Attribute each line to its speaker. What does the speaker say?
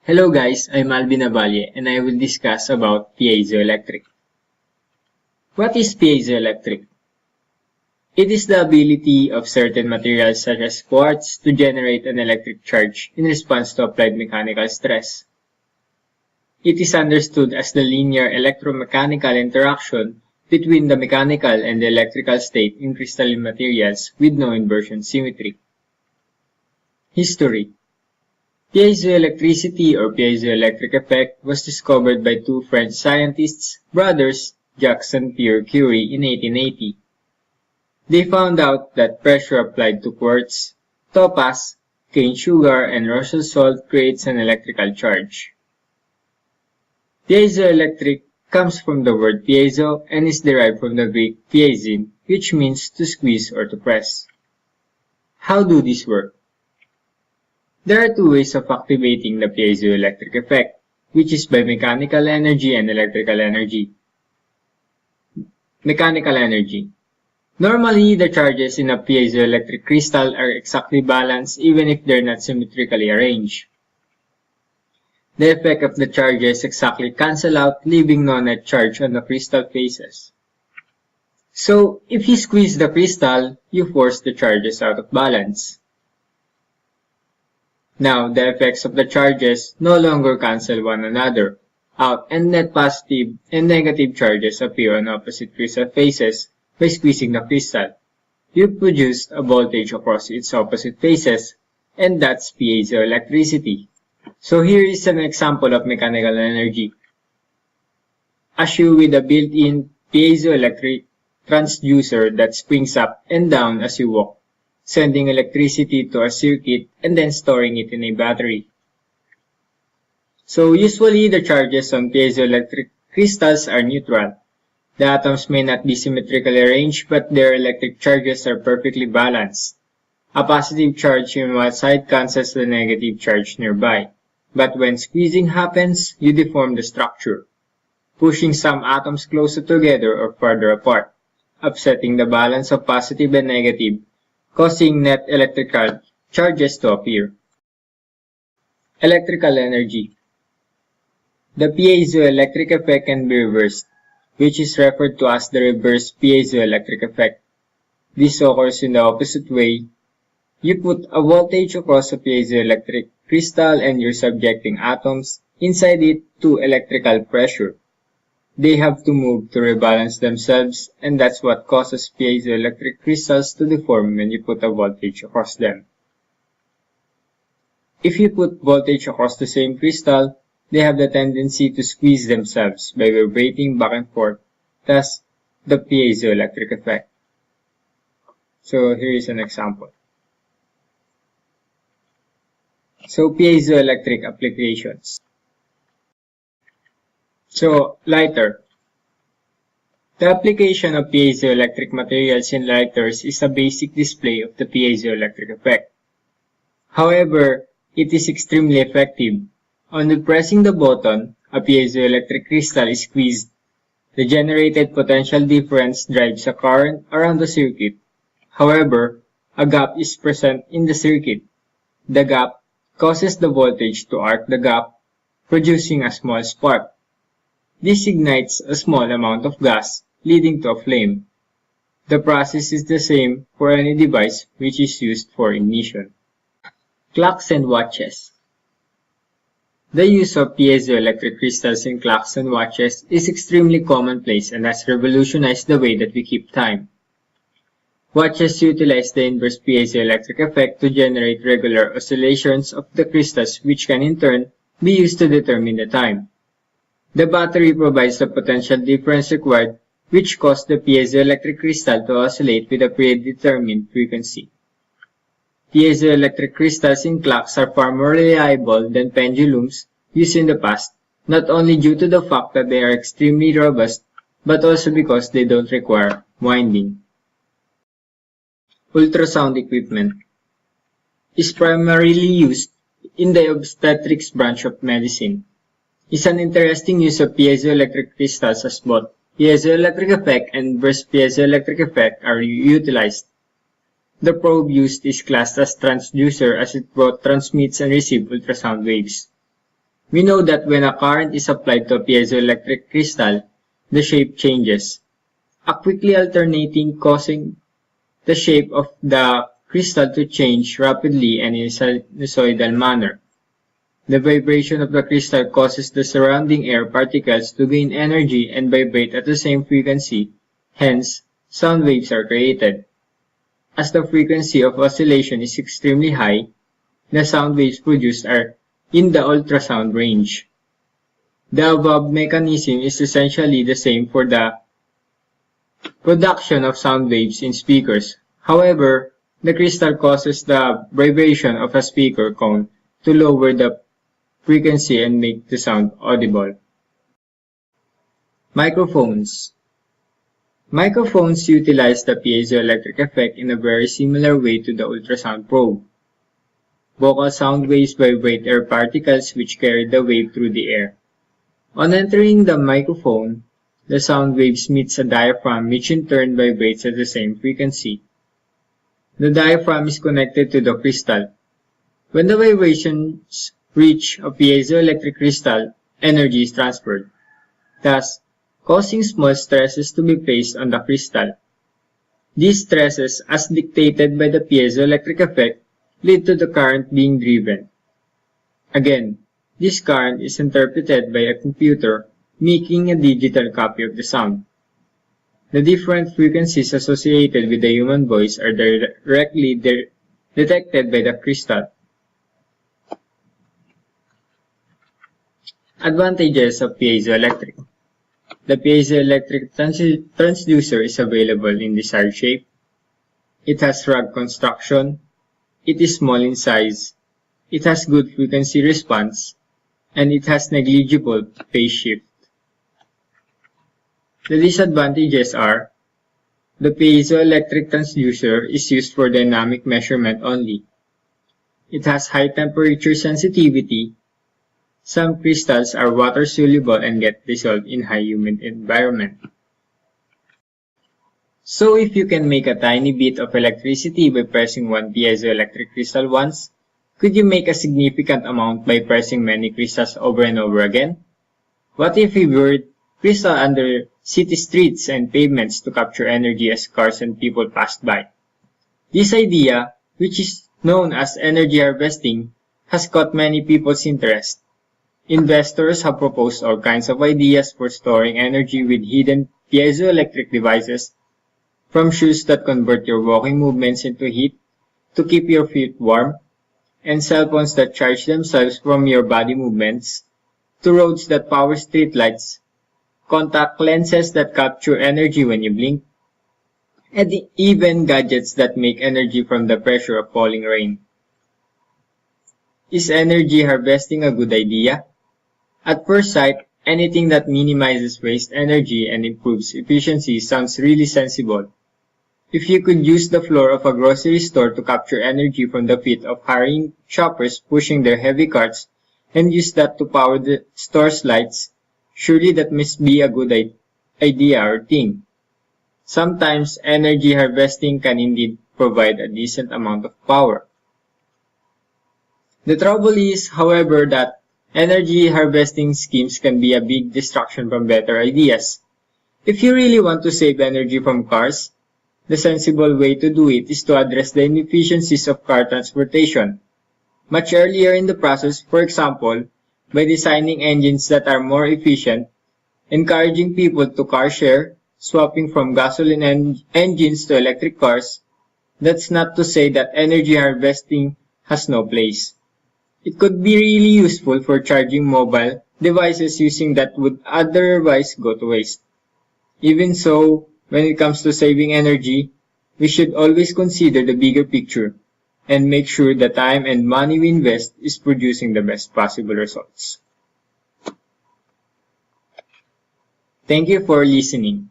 Speaker 1: Hello guys, I'm Alvin Navalle and I will discuss about piezoelectric. What is piezoelectric? It is the ability of certain materials such as quartz to generate an electric charge in response to applied mechanical stress. It is understood as the linear electromechanical interaction between the mechanical and the electrical state in crystalline materials with no inversion symmetry. History. Piezoelectricity or piezoelectric effect was discovered by two French scientists, brothers Jacques and Pierre Curie in 1880. They found out that pressure applied to quartz, topaz, cane sugar, and Russell salt creates an electrical charge. Piezoelectric comes from the word piezo and is derived from the Greek piezin, which means to squeeze or to press. How do these work? There are two ways of activating the piezoelectric effect, which is by mechanical energy and electrical energy. Mechanical energy. Normally, the charges in a piezoelectric crystal are exactly balanced even if they're not symmetrically arranged. The effect of the charges exactly cancel out, leaving no net charge on the crystal faces. So, if you squeeze the crystal, you force the charges out of balance. Now, the effects of the charges no longer cancel one another out and net positive and negative charges appear on opposite crystal faces by squeezing the crystal. You produced a voltage across its opposite faces, and that's piezoelectricity. So here is an example of mechanical energy. A shoe with a built-in piezoelectric transducer that springs up and down as you walk, sending electricity to a circuit and then storing it in a battery. So usually the charges on piezoelectric crystals are neutral. The atoms may not be symmetrically arranged, but their electric charges are perfectly balanced. A positive charge in one side cancels the negative charge nearby. But when squeezing happens, you deform the structure, pushing some atoms closer together or farther apart, upsetting the balance of positive and negative, causing net electrical charges to appear. Electrical energy. The piezoelectric effect can be reversed, which is referred to as the reverse piezoelectric effect. This occurs in the opposite way. You put a voltage across a piezoelectric crystal and you're subjecting atoms inside it to electrical pressure. They have to move to rebalance themselves, and that's what causes piezoelectric crystals to deform when you put a voltage across them. If you put voltage across the same crystal, they have the tendency to squeeze themselves by vibrating back and forth, thus the piezoelectric effect. So here is an example. So piezoelectric applications. So, lighter. The application of piezoelectric materials in lighters is a basic display of the piezoelectric effect. However, it is extremely effective. On pressing the button, a piezoelectric crystal is squeezed. The generated potential difference drives a current around the circuit. However, a gap is present in the circuit. The gap causes the voltage to arc the gap, producing a small spark. This ignites a small amount of gas, leading to a flame. The process is the same for any device which is used for ignition. Clocks and watches. The use of piezoelectric crystals in clocks and watches is extremely commonplace and has revolutionized the way that we keep time. Watches utilize the inverse piezoelectric effect to generate regular oscillations of the crystals, which can in turn be used to determine the time. The battery provides the potential difference required, which causes the piezoelectric crystal to oscillate with a predetermined frequency. Piezoelectric crystals in clocks are far more reliable than pendulums used in the past, not only due to the fact that they are extremely robust, but also because they don't require winding. Ultrasound equipment is primarily used in the obstetrics branch of medicine. It's an interesting use of piezoelectric crystals as both piezoelectric effect and inverse piezoelectric effect are utilized. The probe used is classed as transducer as it both transmits and receives ultrasound waves. We know that when a current is applied to a piezoelectric crystal, the shape changes, a quickly alternating causing the shape of the crystal to change rapidly and in a sinusoidal manner. The vibration of the crystal causes the surrounding air particles to gain energy and vibrate at the same frequency, hence, sound waves are created. As the frequency of oscillation is extremely high, the sound waves produced are in the ultrasound range. The above mechanism is essentially the same for the production of sound waves in speakers. However, the crystal causes the vibration of a speaker cone to lower the frequency and make the sound audible. Microphones. Microphones utilize the piezoelectric effect in a very similar way to the ultrasound probe. Vocal sound waves vibrate air particles which carry the wave through the air. On entering the microphone, the sound waves meets a diaphragm which in turn vibrates at the same frequency. The diaphragm is connected to the crystal. When the vibrations reach a piezoelectric crystal, energy is transferred, thus causing small stresses to be placed on the crystal. These stresses, as dictated by the piezoelectric effect, lead to the current being driven. Again, this current is interpreted by a computer, making a digital copy of the sound. The different frequencies associated with the human voice are directly detected by the crystal. Advantages of piezoelectric. The piezoelectric transducer is available in desired shape. It has rod construction. It is small in size. It has good frequency response. And it has negligible phase shift. The disadvantages are the piezoelectric transducer is used for dynamic measurement only. It has high temperature sensitivity. Some crystals are water soluble and get dissolved in high humid environment. So if you can make a tiny bit of electricity by pressing one piezoelectric crystal once, could you make a significant amount by pressing many crystals over and over again? What if we were crystal under city streets and pavements to capture energy as cars and people passed by? This idea, which is known as energy harvesting, has caught many people's interest. Investors have proposed all kinds of ideas for storing energy with hidden piezoelectric devices, from shoes that convert your walking movements into heat to keep your feet warm, and cell phones that charge themselves from your body movements, to roads that power streetlights, contact lenses that capture energy when you blink, and even gadgets that make energy from the pressure of falling rain. Is energy harvesting a good idea? At first sight, anything that minimizes waste energy and improves efficiency sounds really sensible. If you could use the floor of a grocery store to capture energy from the feet of hurrying shoppers pushing their heavy carts and use that to power the store's lights, surely that must be a good idea or thing. Sometimes energy harvesting can indeed provide a decent amount of power. The trouble is, however, that energy harvesting schemes can be a big distraction from better ideas. If you really want to save energy from cars, the sensible way to do it is to address the inefficiencies of car transportation. Much earlier in the process, for example, by designing engines that are more efficient, encouraging people to car share, swapping from gasoline engines to electric cars. That's not to say that energy harvesting has no place. It could be really useful for charging mobile devices using that would otherwise go to waste. Even so, when it comes to saving energy, we should always consider the bigger picture and make sure the time and money we invest is producing the best possible results. Thank you for listening.